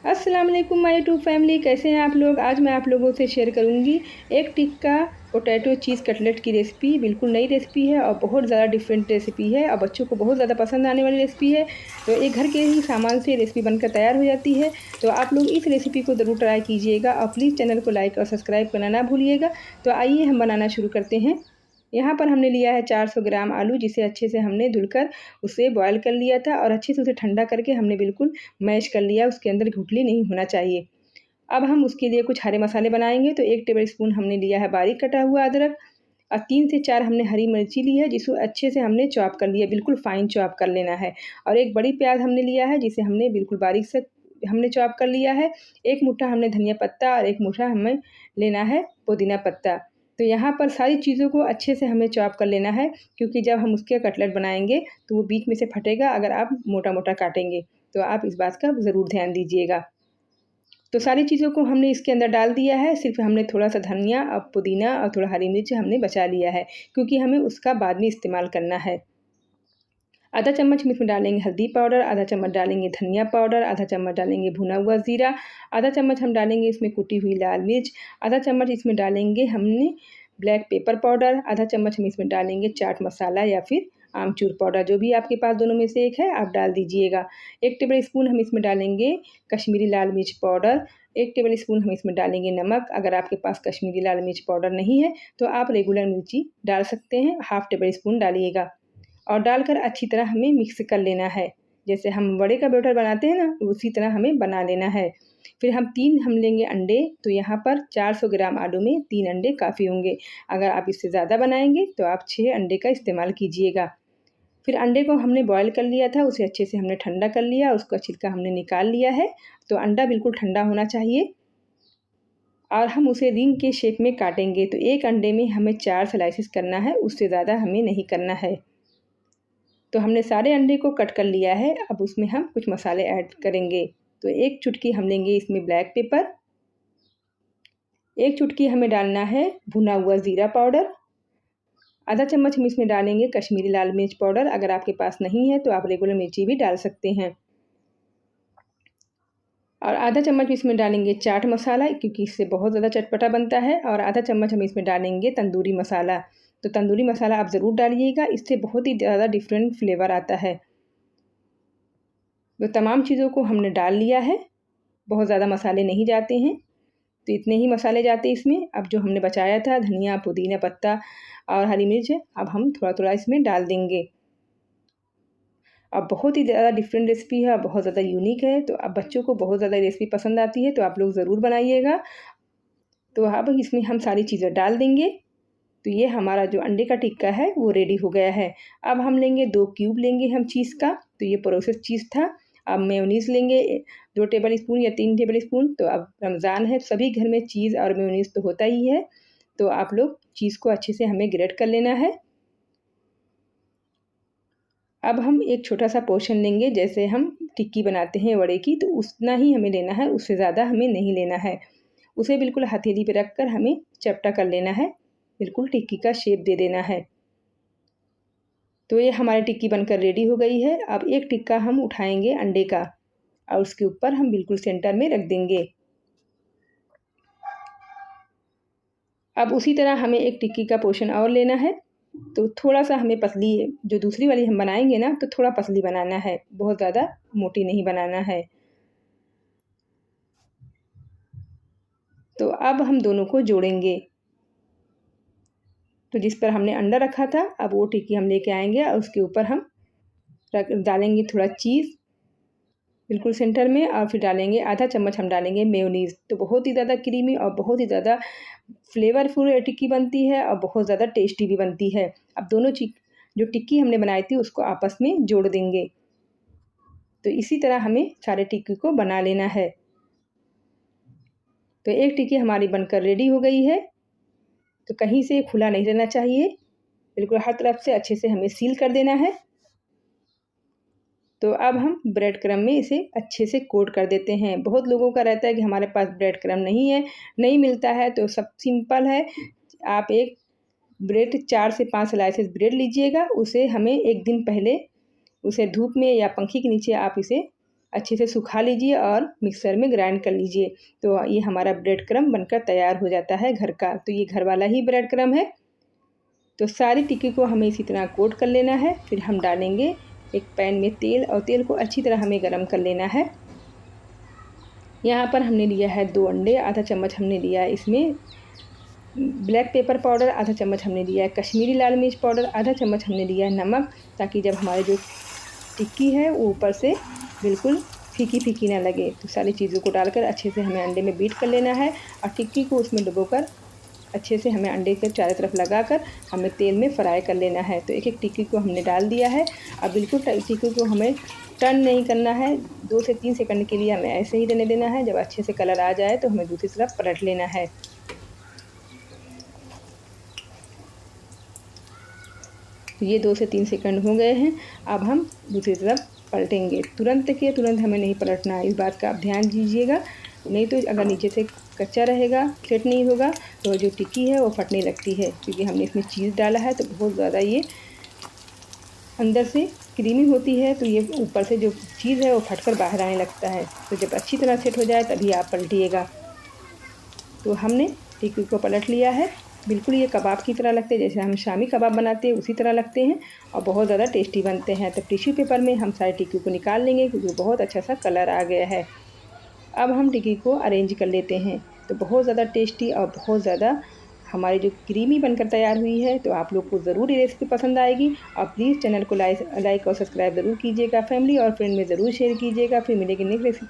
अस्सलाम वालेकुम my YouTube family, कैसे हैं आप लोग। आज मैं आप लोगों से शेयर करूंगी एक टिक्का पोटैटो चीज़ कटलेट की रेसिपी। बिल्कुल नई रेसिपी है और बहुत ज़्यादा डिफरेंट रेसिपी है और बच्चों को बहुत ज़्यादा पसंद आने वाली रेसिपी है। तो एक घर के ही सामान से रेसिपी बनकर तैयार हो जाती है। तो आप लोग इस रेसिपी को ज़रूर ट्राई कीजिएगा और प्लीज़ चैनल को लाइक और सब्सक्राइब करना ना भूलिएगा। तो आइए हम बनाना शुरू करते हैं। यहाँ पर हमने लिया है 400 ग्राम आलू, जिसे अच्छे से हमने धुलकर उसे बॉयल कर लिया था और अच्छे से उसे ठंडा करके हमने बिल्कुल मैश कर लिया। उसके अंदर गुठली नहीं होना चाहिए। अब हम उसके लिए कुछ हरे मसाले बनाएंगे। तो 1 टेबल स्पून हमने लिया है बारीक कटा हुआ अदरक और 3 से 4 हमने हरी मिर्ची ली है, जिसको अच्छे से हमने चॉप कर लिया, बिल्कुल फाइन चॉप कर लेना है। और एक बड़ी प्याज हमने लिया है, जिसे हमने बिल्कुल बारीक से हमने चॉप कर लिया है। एक मुट्ठा हमने धनिया पत्ता और एक मुट्ठा हमें लेना है पुदीना पत्ता। तो यहाँ पर सारी चीज़ों को अच्छे से हमें चॉप कर लेना है, क्योंकि जब हम उसके कटलेट बनाएंगे तो वो बीच में से फटेगा अगर आप मोटा मोटा काटेंगे। तो आप इस बात का ज़रूर ध्यान दीजिएगा। तो सारी चीज़ों को हमने इसके अंदर डाल दिया है। सिर्फ हमने थोड़ा-सा धनिया और पुदीना और थोड़ा हरी मिर्च हमने बचा लिया है, क्योंकि हमें उसका बाद में इस्तेमाल करना है। आधा चम्मच हम इसमें डालेंगे हल्दी पाउडर, आधा चम्मच डालेंगे धनिया पाउडर, आधा चम्मच डालेंगे भुना हुआ ज़ीरा, आधा चम्मच हम डालेंगे इसमें कुटी हुई लाल मिर्च, आधा चम्मच इसमें डालेंगे हमने ब्लैक पेपर पाउडर, आधा चम्मच हम इसमें डालेंगे चाट मसाला या फिर आमचूर पाउडर, जो भी आपके पास दोनों में से एक है आप डाल दीजिएगा। 1 टेबल स्पून हम इसमें डालेंगे कश्मीरी लाल मिर्च पाउडर, 1 टेबल स्पून हम इसमें डालेंगे नमक। अगर आपके पास कश्मीरी लाल मिर्च पाउडर नहीं है तो आप रेगुलर मिर्ची डाल सकते हैं, हाफ़ टेबल स्पून डालिएगा। और डालकर अच्छी तरह हमें मिक्स कर लेना है। जैसे हम वड़े का बैटर बनाते हैं ना, उसी तरह हमें बना लेना है। फिर हम लेंगे अंडे। तो यहाँ पर 400 ग्राम आलू में 3 अंडे काफ़ी होंगे। अगर आप इससे ज़्यादा बनाएंगे तो आप 6 अंडे का इस्तेमाल कीजिएगा। फिर अंडे को हमने बॉयल कर लिया था, उसे अच्छे से हमने ठंडा कर लिया, उसका छिलका हमने निकाल लिया है। तो अंडा बिल्कुल ठंडा होना चाहिए और हम उसे रिंग के शेप में काटेंगे। तो एक अंडे में हमें 4 स्लाइसेस करना है, उससे ज़्यादा हमें नहीं करना है। तो हमने सारे अंडे को कट कर लिया है। अब उसमें हम कुछ मसाले ऐड करेंगे। तो 1 चुटकी हम लेंगे इसमें ब्लैक पेपर, 1 चुटकी हमें डालना है भुना हुआ ज़ीरा पाउडर, आधा चम्मच हम इसमें डालेंगे कश्मीरी लाल मिर्च पाउडर। अगर आपके पास नहीं है तो आप रेगुलर मिर्ची भी डाल सकते हैं। और आधा चम्मच इसमें डालेंगे चाट मसाला, क्योंकि इससे बहुत ज़्यादा चटपटा बनता है। और आधा चम्मच हम इसमें डालेंगे तंदूरी मसाला। तो तंदूरी मसाला आप ज़रूर डालिएगा, इससे बहुत ही ज़्यादा डिफरेंट फ्लेवर आता है। तो तमाम चीज़ों को हमने डाल लिया है, बहुत ज़्यादा मसाले नहीं जाते हैं, तो इतने ही मसाले जाते हैं इसमें। अब जो हमने बचाया था धनिया, पुदीना पत्ता और हरी मिर्च, अब हम थोड़ा-थोड़ा इसमें डाल देंगे। अब बहुत ही ज़्यादा डिफरेंट रेसिपी है, बहुत ज़्यादा यूनिक है। तो अब बच्चों को बहुत ज़्यादा रेसिपी पसंद आती है, तो आप लोग ज़रूर बनाइएगा। तो अब इसमें हम सारी चीज़ें डाल देंगे। तो ये हमारा जो अंडे का टिक्का है वो रेडी हो गया है। अब हम लेंगे 2 क्यूब लेंगे हम चीज़ का। तो ये प्रोसेस चीज़ था। अब मेयोनीज़ लेंगे 2 टेबल स्पून या 3 टेबल स्पून। तो अब रमज़ान है, सभी घर में चीज़ और मेयोनीज़ तो होता ही है। तो आप लोग चीज़ को अच्छे से हमें ग्रेट कर लेना है। अब हम एक छोटा-सा पोर्शन लेंगे, जैसे हम टिक्की बनाते हैं वड़े की, तो उतना ही हमें लेना है, उससे ज़्यादा हमें नहीं लेना है। उसे बिल्कुल हथेली पे रखकर हमें चपटा कर लेना है, बिल्कुल टिक्की का शेप दे देना है। तो ये हमारी टिक्की बनकर रेडी हो गई है। अब एक टिक्का हम उठाएंगे अंडे का और उसके ऊपर हम बिल्कुल सेंटर में रख देंगे। अब उसी तरह हमें एक टिक्की का पोर्शन और लेना है। तो थोड़ा-सा हमें पतली, जो दूसरी वाली हम बनाएंगे ना, तो थोड़ा पतली बनाना है, बहुत ज़्यादा मोटी नहीं बनाना है। तो अब हम दोनों को जोड़ेंगे। तो जिस पर हमने अंडा रखा था, अब वो टिक्की हम लेके आएँगे और उसके ऊपर हम डालेंगे थोड़ा चीज़ बिल्कुल सेंटर में, और फिर डालेंगे आधा चम्मच हम डालेंगे मेयोनीज़। तो बहुत ही ज़्यादा क्रीमी और बहुत ही ज़्यादा फ्लेवरफुल टिक्की बनती है और बहुत ज़्यादा टेस्टी भी बनती है। अब दोनों जो टिक्की हमने बनाई थी उसको आपस में जोड़ देंगे। तो इसी तरह हमें सारे टिक्की को बना लेना है। तो एक टिक्की हमारी बनकर रेडी हो गई है। तो कहीं से खुला नहीं रहना चाहिए, बिल्कुल हर तरफ से अच्छे से हमें सील कर देना है। तो अब हम ब्रेड क्रम्ब में इसे अच्छे से कोट कर देते हैं। बहुत लोगों का रहता है कि हमारे पास ब्रेड क्रम्ब नहीं है, नहीं मिलता है। तो सब सिंपल है, आप एक ब्रेड 4 से 5 स्लाइसेस ब्रेड लीजिएगा। उसे हमें 1 दिन पहले उसे धूप में या पंखे के नीचे आप इसे अच्छे से सुखा लीजिए और मिक्सर में ग्राइंड कर लीजिए। तो ये हमारा ब्रेड क्रम्ब बनकर तैयार हो जाता है घर का। तो ये घर वाला ही ब्रेड क्रम्ब है। तो सारी टिक्की को हमें इसी तरह कोट कर लेना है। फिर हम डालेंगे एक पैन में तेल और तेल को अच्छी तरह हमें गरम कर लेना है। यहाँ पर हमने लिया है 2 अंडे, आधा चम्मच हमने लिया है इसमें ब्लैक पेपर पाउडर, आधा चम्मच हमने लिया है कश्मीरी लाल मिर्च पाउडर, आधा चम्मच हमने लिया है नमक, ताकि जब हमारे जो टिक्की है वो ऊपर से बिल्कुल फीकी फीकी ना लगे। तो सारी चीज़ों को डालकर अच्छे से हमें अंडे में बीट कर लेना है और टिक्की को उसमें डुबोकर अच्छे से हमें अंडे के चारों तरफ लगाकर हमें तेल में फ्राई कर लेना है। तो एक एक टिक्की को हमने डाल दिया है। अब बिल्कुल टिक्की को हमें टर्न नहीं करना है, 2 से 3 सेकंड के लिए हमें ऐसे ही रहने देना है। जब अच्छे से कलर आ जाए तो हमें दूसरी तरफ पलट लेना है। ये 2 से 3 सेकंड हो गए हैं। अब हम दूसरी तरफ पलटेंगे। तुरंत के तुरंत हमें नहीं पलटना है, इस बात का आप ध्यान दीजिएगा। नहीं तो अगर नीचे से कच्चा रहेगा, सेट नहीं होगा, तो जो टिक्की है वो फटने लगती है, क्योंकि हमने इसमें चीज़ डाला है तो बहुत ज़्यादा ये अंदर से क्रीमी होती है। तो ये ऊपर से जो चीज़ है वो फटकर बाहर आने लगता है। तो जब अच्छी तरह सेट हो जाए तभी आप पलटिएगा। तो हमने टिक्की को पलट लिया है। बिल्कुल ये कबाब की तरह लगते हैं, जैसे हम शामी कबाब बनाते हैं उसी तरह लगते हैं और बहुत ज़्यादा टेस्टी बनते हैं। तो टिश्यू पेपर में हम सारी टिक्की को निकाल लेंगे, क्योंकि बहुत अच्छा सा कलर आ गया है। अब हम टिक्की को अरेंज कर लेते हैं। तो बहुत ज़्यादा टेस्टी और बहुत ज़्यादा हमारी जो क्रीमी बनकर तैयार हुई है। तो आप लोग को ज़रूर ये रेसिपी पसंद आएगी और प्लीज़ चैनल को लाइक और सब्सक्राइब ज़रूर कीजिएगा। फैमिली और फ्रेंड में ज़रूर शेयर कीजिएगा। फिर मिलेंगे नेक्स्ट रेसिपी।